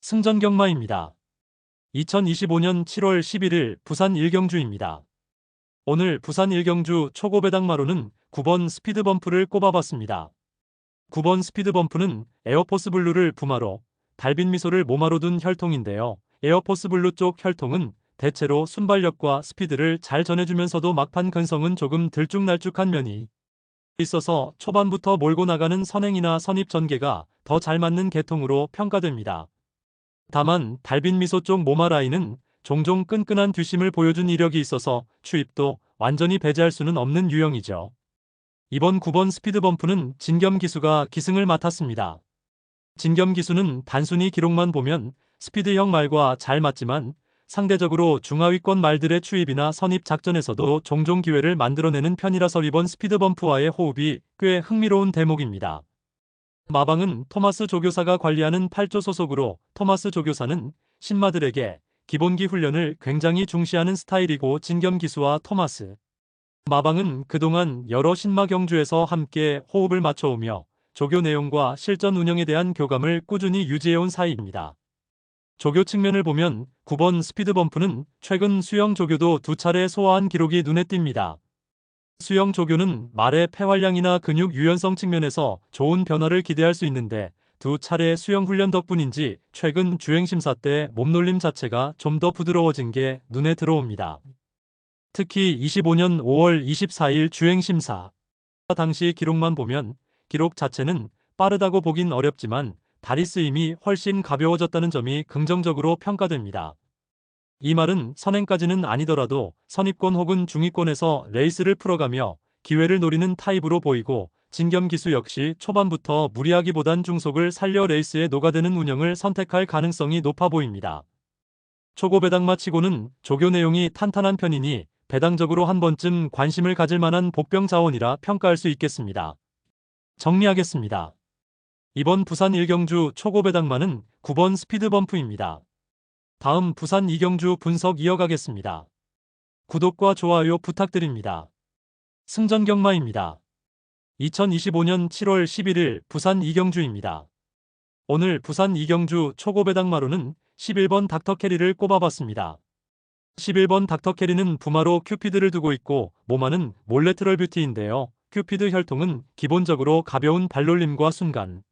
승전경마입니다. 2025년 7월 11일 부산 일경주입니다. 오늘 부산 일경주 초고배당마로는 9번 스피드범프를 꼽아봤습니다. 9번 스피드범프는 에어포스 블루를 부마로, 달빛 미소를 모마로 둔 혈통인데요. 에어포스 블루 쪽 혈통은 대체로 순발력과 스피드를 잘 전해주면서도 막판 근성은 조금 들쭉날쭉한 면이 있어서 초반부터 몰고 나가는 선행이나 선입 전개가 더 잘 맞는 계통으로 평가됩니다. 다만 달빛 미소 쪽 모마 라인은 종종 끈끈한 뒷심을 보여준 이력이 있어서 추입도 완전히 배제할 수는 없는 유형이죠. 이번 9번 스피드범프는 진겸 기수가 기승을 맡았습니다. 진겸 기수는 단순히 기록만 보면 스피드형 말과 잘 맞지만 상대적으로 중하위권 말들의 추입이나 선입 작전에서도 종종 기회를 만들어내는 편이라서 이번 스피드범프와의 호흡이 꽤 흥미로운 대목입니다. 마방은 토마스 조교사가 관리하는 8조 소속으로 토마스 조교사는 신마들에게 기본기 훈련을 굉장히 중시하는 스타일이고 진겸 기수와 토마스 마방은 그동안 여러 신마 경주에서 함께 호흡을 맞춰오며 조교 내용과 실전 운영에 대한 교감을 꾸준히 유지해온 사이입니다. 조교 측면을 보면 9번 스피드범프는 최근 수영 조교도 2차례 소화한 기록이 눈에 띕니다. 수영 조교는 말의 폐활량이나 근육 유연성 측면에서 좋은 변화를 기대할 수 있는데 2차례 수영 훈련 덕분인지 최근 주행심사 때 몸놀림 자체가 좀 더 부드러워진 게 눈에 들어옵니다. 특히 25년 5월 24일 주행심사 당시 기록만 보면 기록 자체는 빠르다고 보긴 어렵지만 다리 쓰임이 훨씬 가벼워졌다는 점이 긍정적으로 평가됩니다. 이 말은 선행까지는 아니더라도 선입권 혹은 중위권에서 레이스를 풀어가며 기회를 노리는 타입으로 보이고 진겸 기수 역시 초반부터 무리하기보단 중속을 살려 레이스에 녹아드는 운영을 선택할 가능성이 높아 보입니다. 초고 배당마 치고는 조교 내용이 탄탄한 편이니 배당적으로 한 번쯤 관심을 가질 만한 복병 자원이라 평가할 수 있겠습니다. 정리하겠습니다. 이번 부산 일경주 초고 배당마는 9번 스피드범프입니다. 다음 부산 이경주 분석 이어가겠습니다. 구독과 좋아요 부탁드립니다. 승전경마입니다. 2025년 7월 11일 부산 이경주입니다. 오늘 부산 이경주 초고배당마로는 11번 닥터캐리를 꼽아봤습니다. 11번 닥터캐리는 부마로 큐피드를 두고 있고 모마는 몰래트럴 뷰티인데요. 큐피드 혈통은 기본적으로 가벼운 발놀림과 순간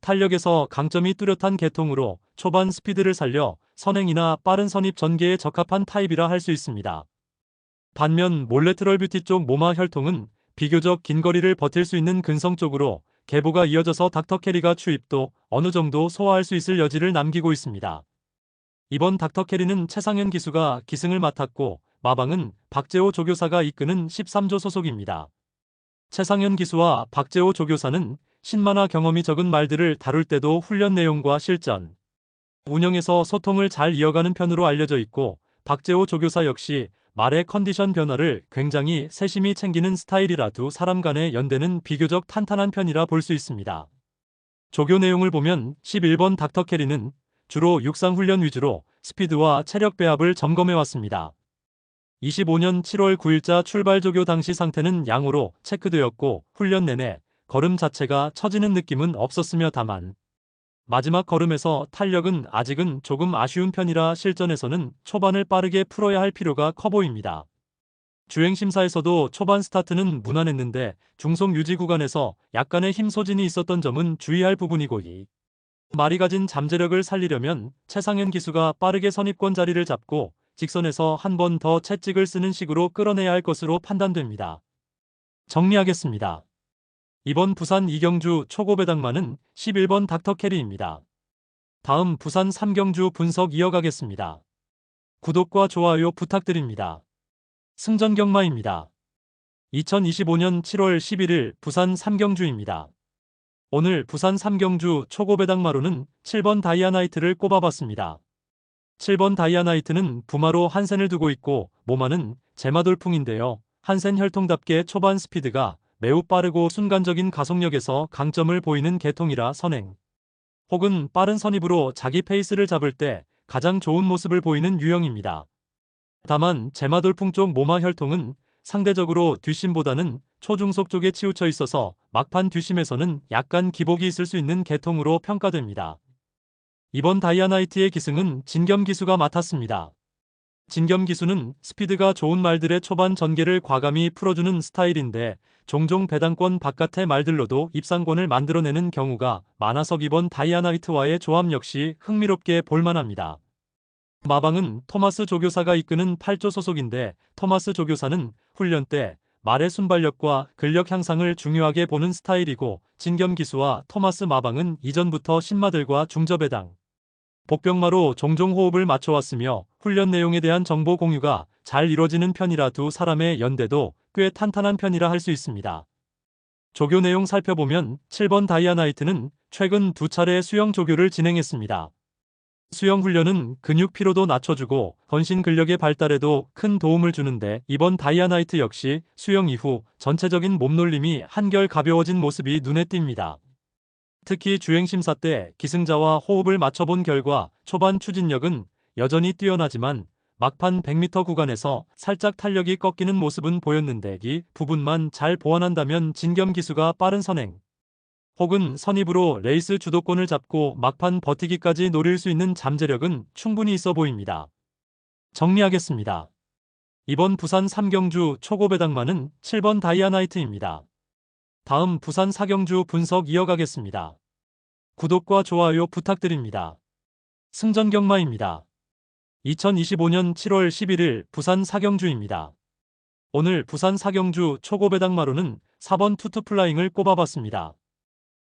탄력에서 강점이 뚜렷한 계통으로 초반 스피드를 살려 선행이나 빠른 선입 전개에 적합한 타입이라 할 수 있습니다. 반면 몰래트럴 뷰티 쪽 모마 혈통은 비교적 긴 거리를 버틸 수 있는 근성 쪽으로 계보가 이어져서 닥터캐리가 추입도 어느 정도 소화할 수 있을 여지를 남기고 있습니다. 이번 닥터캐리는 최상현 기수가 기승을 맡았고 마방은 박재호 조교사가 이끄는 13조 소속입니다. 최상현 기수와 박재호 조교사는 신마나 경험이 적은 말들을 다룰 때도 훈련 내용과 실전, 운영에서 소통을 잘 이어가는 편으로 알려져 있고 박재호 조교사 역시 말의 컨디션 변화를 굉장히 세심히 챙기는 스타일이라 두 사람 간의 연대는 비교적 탄탄한 편이라 볼 수 있습니다. 조교 내용을 보면 11번 닥터캐리는 주로 육상 훈련 위주로 스피드와 체력 배합을 점검해왔습니다. 25년 7월 9일자 출발 조교 당시 상태는 양호로 체크되었고 훈련 내내 걸음 자체가 처지는 느낌은 없었으며 다만 마지막 걸음에서 탄력은 아직은 조금 아쉬운 편이라 실전에서는 초반을 빠르게 풀어야 할 필요가 커 보입니다. 주행심사에서도 초반 스타트는 무난했는데 중속 유지 구간에서 약간의 힘 소진이 있었던 점은 주의할 부분이고 이 말이 가진 잠재력을 살리려면 최상현 기수가 빠르게 선입권 자리를 잡고 직선에서 한 번 더 채찍을 쓰는 식으로 끌어내야 할 것으로 판단됩니다. 정리하겠습니다. 이번 부산 이경주 초고배당마는 11번 닥터캐리입니다. 다음 부산 삼경주 분석 이어가겠습니다. 구독과 좋아요 부탁드립니다. 승전경마입니다. 2025년 7월 11일 부산 삼경주입니다. 오늘 부산 삼경주 초고배당마로는 7번 다이아나이트를 꼽아봤습니다. 7번 다이아나이트는 부마로 한센을 두고 있고 모마는 제마돌풍인데요. 한센 혈통답게 초반 스피드가 매우 빠르고 순간적인 가속력에서 강점을 보이는 계통이라 선행 혹은 빠른 선입으로 자기 페이스를 잡을 때 가장 좋은 모습을 보이는 유형입니다. 다만 제마돌풍 쪽 모마 혈통은 상대적으로 뒷심보다는 초중속 쪽에 치우쳐 있어서 막판 뒷심에서는 약간 기복이 있을 수 있는 계통으로 평가됩니다. 이번 다이아나이트의 기승은 진겸 기수가 맡았습니다. 진겸 기수는 스피드가 좋은 말들의 초반 전개를 과감히 풀어주는 스타일인데 종종 배당권 바깥의 말들로도 입상권을 만들어내는 경우가 많아서 이번 다이아나이트와의 조합 역시 흥미롭게 볼만합니다. 마방은 토마스 조교사가 이끄는 8조 소속인데 토마스 조교사는 훈련 때 말의 순발력과 근력 향상을 중요하게 보는 스타일이고 진겸 기수와 토마스 마방은 이전부터 신마들과 중저배당, 복병마로 종종 호흡을 맞춰왔으며 훈련 내용에 대한 정보 공유가 잘 이뤄지는 편이라 두 사람의 연대도 꽤 탄탄한 편이라 할 수 있습니다. 조교 내용 살펴보면 7번 다이아나이트는 최근 2차례 수영 조교를 진행했습니다. 수영 훈련은 근육 피로도 낮춰주고 전신 근력의 발달에도 큰 도움을 주는데 이번 다이아나이트 역시 수영 이후 전체적인 몸놀림이 한결 가벼워진 모습이 눈에 띕니다. 특히 주행심사 때 기승자와 호흡을 맞춰본 결과 초반 추진력은 여전히 뛰어나지만 막판 100m 구간에서 살짝 탄력이 꺾이는 모습은 보였는데 이 부분만 잘 보완한다면 진겸 기수가 빠른 선행 혹은 선입으로 레이스 주도권을 잡고 막판 버티기까지 노릴 수 있는 잠재력은 충분히 있어 보입니다. 정리하겠습니다. 이번 부산 3경주 초고배당마는 7번 다이아나이트입니다. 다음 부산 4경주 분석 이어가겠습니다. 구독과 좋아요 부탁드립니다. 승전경마입니다. 2025년 7월 11일 부산 4경주입니다. 오늘 부산 4경주 초고배당마로는 4번 투투플라잉을 꼽아봤습니다.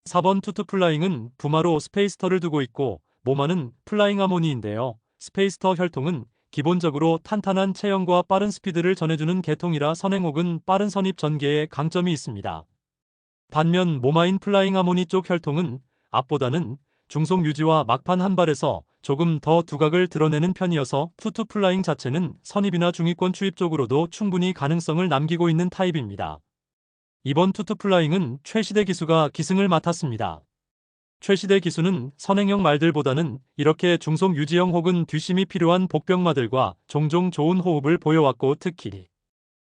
4번 투투플라잉은 부마로 스페이스터를 두고 있고 모마는 플라잉 하모니인데요. 스페이스터 혈통은 기본적으로 탄탄한 체형과 빠른 스피드를 전해주는 계통이라 선행 혹은 빠른 선입 전개에 강점이 있습니다. 반면 모마인 플라잉 하모니 쪽 혈통은 앞보다는 중속 유지와 막판 한발에서 조금 더 두각을 드러내는 편이어서 투투플라잉 자체는 선입이나 중위권 추입 쪽으로도 충분히 가능성을 남기고 있는 타입입니다. 이번 투투플라잉은 최시대 기수가 기승을 맡았습니다. 최시대 기수는 선행형 말들보다는 이렇게 중속 유지형 혹은 뒷심이 필요한 복병마들과 종종 좋은 호흡을 보여왔고 특히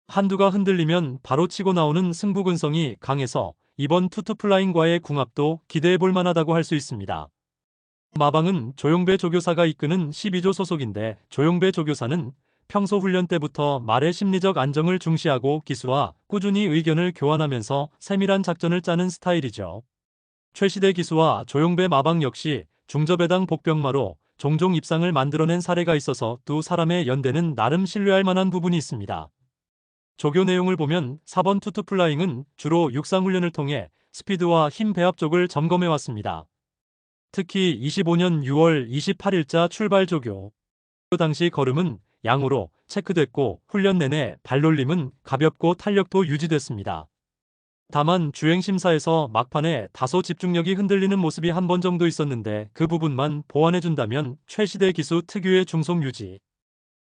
한두가 흔들리면 바로 치고 나오는 승부근성이 강해서 이번 투투플라잉과의 궁합도 기대해볼 만하다고 할 수 있습니다. 마방은 조용배 조교사가 이끄는 12조 소속인데 조용배 조교사는 평소 훈련 때부터 말의 심리적 안정을 중시하고 기수와 꾸준히 의견을 교환하면서 세밀한 작전을 짜는 스타일이죠. 최시대 기수와 조용배 마방 역시 중저배당 복병마로 종종 입상을 만들어낸 사례가 있어서 두 사람의 연대는 나름 신뢰할 만한 부분이 있습니다. 조교 내용을 보면 4번 투투플라잉은 주로 육상훈련을 통해 스피드와 힘 배합 쪽을 점검해왔습니다. 특히 25년 6월 28일자 출발 조교 당시 걸음은 양호로 체크됐고 훈련 내내 발놀림은 가볍고 탄력도 유지됐습니다. 다만 주행심사에서 막판에 다소 집중력이 흔들리는 모습이 한 번 정도 있었는데 그 부분만 보완해준다면 최시대 기수 특유의 중속 유지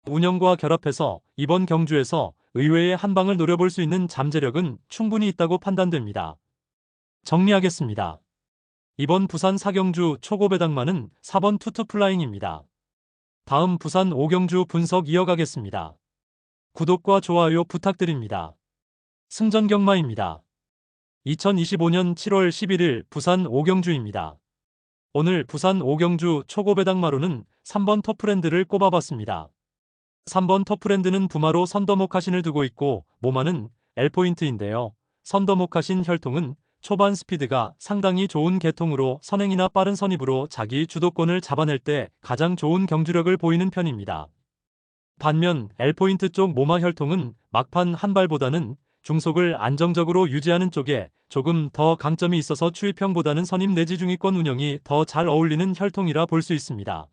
운영과 결합해서 이번 경주에서 의외의 한방을 노려볼 수 있는 잠재력은 충분히 있다고 판단됩니다. 정리하겠습니다. 이번 부산 4경주 초고배당마는 4번 투투플라잉입니다. 다음 부산 5경주 분석 이어가겠습니다. 구독과 좋아요 부탁드립니다. 승전경마입니다. 2025년 7월 11일 부산 5경주입니다. 오늘 부산 5경주 초고배당마로는 3번 터프랜드를 꼽아봤습니다. 3번 터프랜드는 부마로 선더모카신을 두고 있고 모마는 L포인트인데요. 선더모카신 혈통은 초반 스피드가 상당히 좋은 계통으로 선행이나 빠른 선입으로 자기 주도권을 잡아낼 때 가장 좋은 경주력을 보이는 편입니다. 반면 L포인트 쪽 모마 혈통은 막판 한 발보다는 중속을 안정적으로 유지하는 쪽에 조금 더 강점이 있어서 추입형보다는 선입 내지 중위권 운영이 더 잘 어울리는 혈통이라 볼 수 있습니다.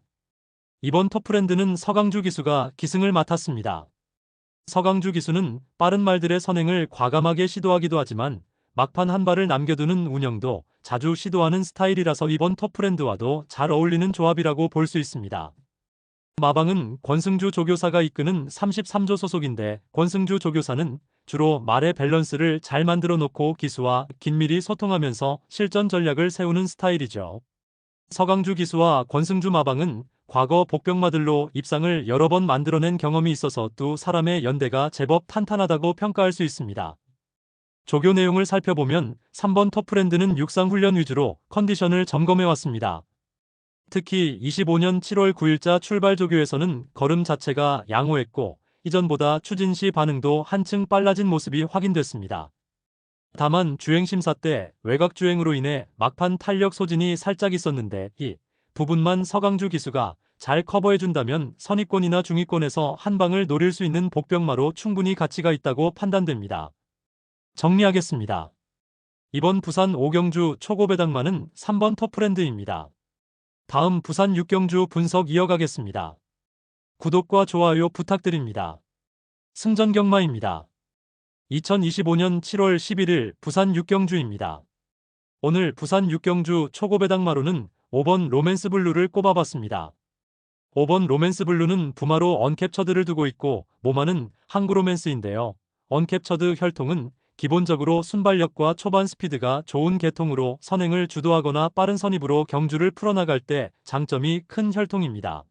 이번 터프랜드는 서강주 기수가 기승을 맡았습니다. 서강주 기수는 빠른 말들의 선행을 과감하게 시도하기도 하지만 막판 한 발을 남겨두는 운영도 자주 시도하는 스타일이라서 이번 터프랜드와도 잘 어울리는 조합이라고 볼 수 있습니다. 마방은 권승주 조교사가 이끄는 33조 소속인데 권승주 조교사는 주로 말의 밸런스를 잘 만들어 놓고 기수와 긴밀히 소통하면서 실전 전략을 세우는 스타일이죠. 서강주 기수와 권승주 마방은 과거 복병마들로 입상을 여러 번 만들어낸 경험이 있어서 두 사람의 연대가 제법 탄탄하다고 평가할 수 있습니다. 조교 내용을 살펴보면 3번 터프랜드는 육상훈련 위주로 컨디션을 점검해왔습니다. 특히 25년 7월 9일자 출발 조교에서는 걸음 자체가 양호했고 이전보다 추진 시 반응도 한층 빨라진 모습이 확인됐습니다. 다만 주행심사 때 외곽주행으로 인해 막판 탄력 소진이 살짝 있었는데 이 부분만 서강주 기수가 잘 커버해준다면 선입권이나 중위권에서 한 방을 노릴 수 있는 복병마로 충분히 가치가 있다고 판단됩니다. 정리하겠습니다. 이번 부산 5경주 초고배당마는 3번 터프랜드입니다. 다음 부산 6경주 분석 이어가겠습니다. 구독과 좋아요 부탁드립니다. 승전경마입니다. 2025년 7월 11일 부산 6경주입니다. 오늘 부산 6경주 초고배당마로는 5번 로맨스블루를 꼽아봤습니다. 5번 로맨스블루는 부마로 언캡처드를 두고 있고 모마는 항구로맨스인데요. 언캡처드 혈통은 기본적으로 순발력과 초반 스피드가 좋은 계통으로 선행을 주도하거나 빠른 선입으로 경주를 풀어나갈 때 장점이 큰 혈통입니다.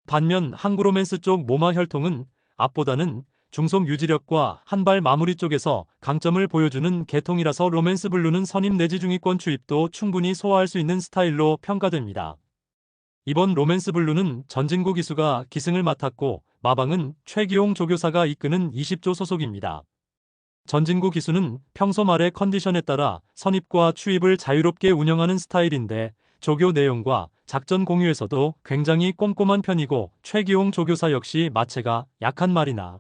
반면 항구로맨스 쪽 모마 혈통은 앞보다는 중속 유지력과 한발 마무리 쪽에서 강점을 보여주는 계통이라서 로맨스블루는 선입 내지 중위권 추입도 충분히 소화할 수 있는 스타일로 평가됩니다. 이번 로맨스블루는 전진구 기수가 기승을 맡았고 마방은 최기용 조교사가 이끄는 20조 소속입니다. 전진구 기수는 평소 말의 컨디션에 따라 선입과 추입을 자유롭게 운영하는 스타일인데 조교 내용과 작전 공유에서도 굉장히 꼼꼼한 편이고 최기용 조교사 역시 마체가 약한 말이나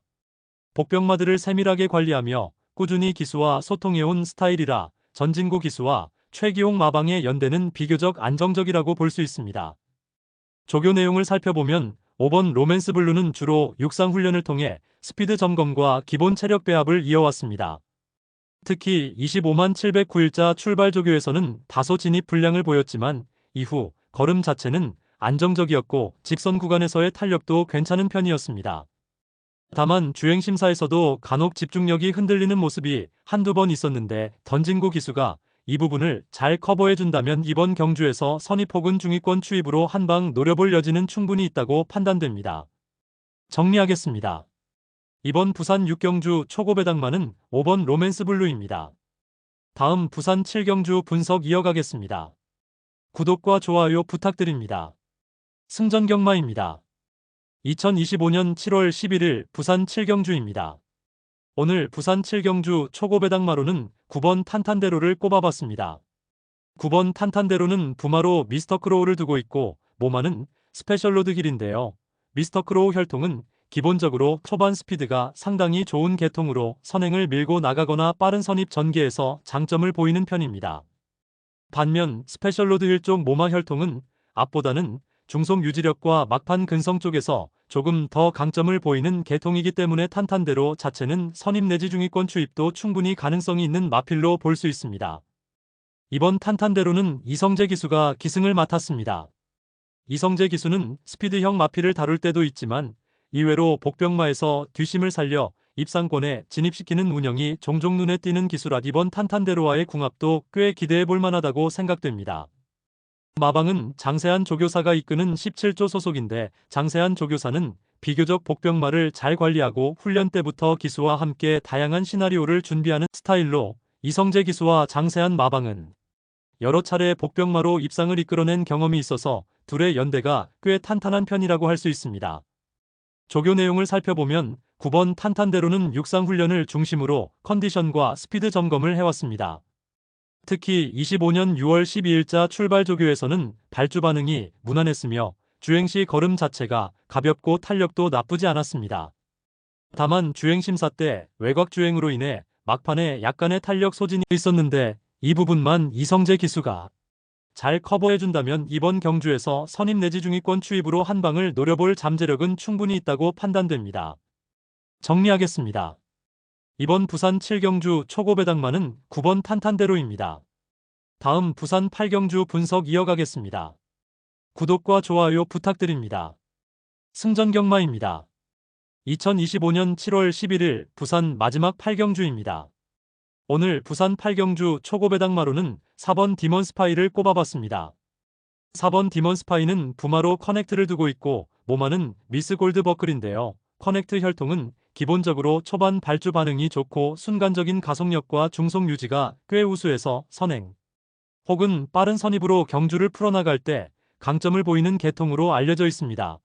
복병마들을 세밀하게 관리하며 꾸준히 기수와 소통해온 스타일이라 전진구 기수와 최기용 마방의 연대는 비교적 안정적이라고 볼 수 있습니다. 조교 내용을 살펴보면 5번 로맨스블루는 주로 육상훈련을 통해 스피드 점검과 기본 체력 배합을 이어왔습니다. 특히 25만 709일자 출발 조교에서는 다소 진입 불량을 보였지만 이후 걸음 자체는 안정적이었고 직선 구간에서의 탄력도 괜찮은 편이었습니다. 다만 주행심사에서도 간혹 집중력이 흔들리는 모습이 한두 번 있었는데 전진구 기수가 이 부분을 잘 커버해준다면 이번 경주에서 선입 혹은 중위권 추입으로 한방 노려볼 여지는 충분히 있다고 판단됩니다. 정리하겠습니다. 이번 부산 6경주 초고배당마는 5번 로맨스블루입니다. 다음 부산 7경주 분석 이어가겠습니다. 구독과 좋아요 부탁드립니다. 승전경마입니다. 2025년 7월 11일 부산 7경주입니다. 오늘 부산 7경주 초고배당마로는 9번 탄탄대로를 꼽아봤습니다. 9번 탄탄대로는 부마로 미스터크로우를 두고 있고 모마는 스페셜로드 길인데요. 미스터크로우 혈통은 기본적으로 초반 스피드가 상당히 좋은 계통으로 선행을 밀고 나가거나 빠른 선입 전개에서 장점을 보이는 편입니다. 반면 스페셜로드 힐쪽 모마 혈통은 앞보다는 중속 유지력과 막판 근성 쪽에서 조금 더 강점을 보이는 계통이기 때문에 탄탄대로 자체는 선입 내지 중위권 추입도 충분히 가능성이 있는 마필로 볼 수 있습니다. 이번 탄탄대로는 이성재 기수가 기승을 맡았습니다. 이성재 기수는 스피드형 마필을 다룰 때도 있지만 이외로 복병마에서 뒷심을 살려 입상권에 진입시키는 운영이 종종 눈에 띄는 기수라 이번 탄탄대로와의 궁합도 꽤 기대해 볼 만하다고 생각됩니다. 마방은 장세한 조교사가 이끄는 17조 소속인데 장세한 조교사는 비교적 복병마를 잘 관리하고 훈련 때부터 기수와 함께 다양한 시나리오를 준비하는 스타일로 이성재 기수와 장세한 마방은 여러 차례 복병마로 입상을 이끌어낸 경험이 있어서 둘의 연대가 꽤 탄탄한 편이라고 할 수 있습니다. 조교 내용을 살펴보면 9번 탄탄대로는 육상훈련을 중심으로 컨디션과 스피드 점검을 해왔습니다. 특히 25년 6월 12일자 출발 조교에서는 발주 반응이 무난했으며 주행시 걸음 자체가 가볍고 탄력도 나쁘지 않았습니다. 다만 주행심사 때 외곽주행으로 인해 막판에 약간의 탄력 소진이 있었는데 이 부분만 이성재 기수가 잘 커버해준다면 이번 경주에서 선입 내지 중위권 추입으로 한 방을 노려볼 잠재력은 충분히 있다고 판단됩니다. 정리하겠습니다. 이번 부산 7경주 초고배당마는 9번 탄탄대로입니다. 다음 부산 8경주 분석 이어가겠습니다. 구독과 좋아요 부탁드립니다. 승전경마입니다. 2025년 7월 11일 부산 마지막 8경주입니다. 오늘 부산 8경주 초고배당마로는 4번 디먼스파이를 꼽아봤습니다. 4번 디먼스파이는 부마로 커넥트를 두고 있고 모마는 미스 골드버클인데요. 커넥트 혈통은 기본적으로 초반 발주 반응이 좋고 순간적인 가속력과 중속 유지가 꽤 우수해서 선행 혹은 빠른 선입으로 경주를 풀어나갈 때 강점을 보이는 계통으로 알려져 있습니다.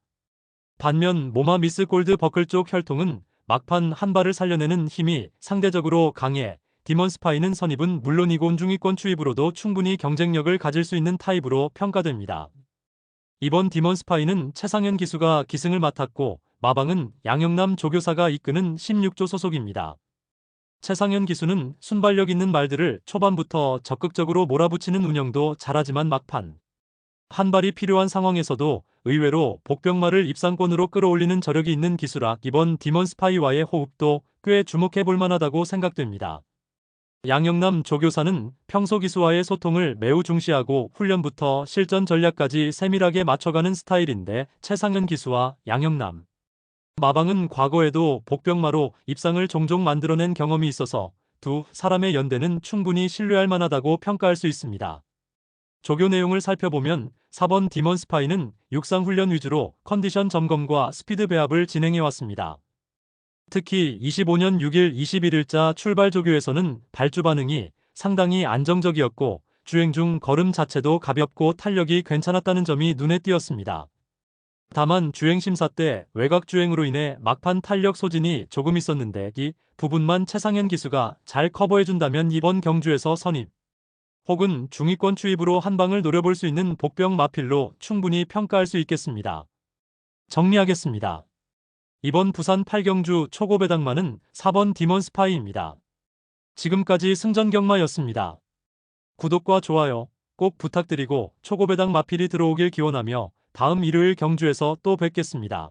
반면 모마 미스 골드 버클 쪽 혈통은 막판 한 발을 살려내는 힘이 상대적으로 강해 디먼스파이는 선입은 물론이고 중위권 추입으로도 충분히 경쟁력을 가질 수 있는 타입으로 평가됩니다. 이번 디먼스파이는 최상현 기수가 기승을 맡았고 마방은 양영남 조교사가 이끄는 16조 소속입니다. 최상현 기수는 순발력 있는 말들을 초반부터 적극적으로 몰아붙이는 운영도 잘하지만 막판 한 발이 필요한 상황에서도 의외로 복병말을 입상권으로 끌어올리는 저력이 있는 기수라 이번 디먼스파이와의 호흡도 꽤 주목해 볼 만하다고 생각됩니다. 양영남 조교사는 평소 기수와의 소통을 매우 중시하고 훈련부터 실전 전략까지 세밀하게 맞춰가는 스타일인데 최상현 기수와 양영남 마방은 과거에도 복병마로 입상을 종종 만들어낸 경험이 있어서 두 사람의 연대는 충분히 신뢰할 만하다고 평가할 수 있습니다. 조교 내용을 살펴보면 4번 디먼스파이는 육상훈련 위주로 컨디션 점검과 스피드 배합을 진행해왔습니다. 특히 25년 6일 21일자 출발 조교에서는 발주 반응이 상당히 안정적이었고 주행 중 걸음 자체도 가볍고 탄력이 괜찮았다는 점이 눈에 띄었습니다. 다만 주행 심사 때 외곽 주행으로 인해 막판 탄력 소진이 조금 있었는데 이 부분만 최상현 기수가 잘 커버해준다면 이번 경주에서 선입 혹은 중위권 추입으로 한 방을 노려볼 수 있는 복병 마필로 충분히 평가할 수 있겠습니다. 정리하겠습니다. 이번 부산 8경주 초고배당마는 4번 디먼스파이입니다. 지금까지 승전경마였습니다. 구독과 좋아요 꼭 부탁드리고 초고배당 마필이 들어오길 기원하며 다음 일요일 경주에서 또 뵙겠습니다.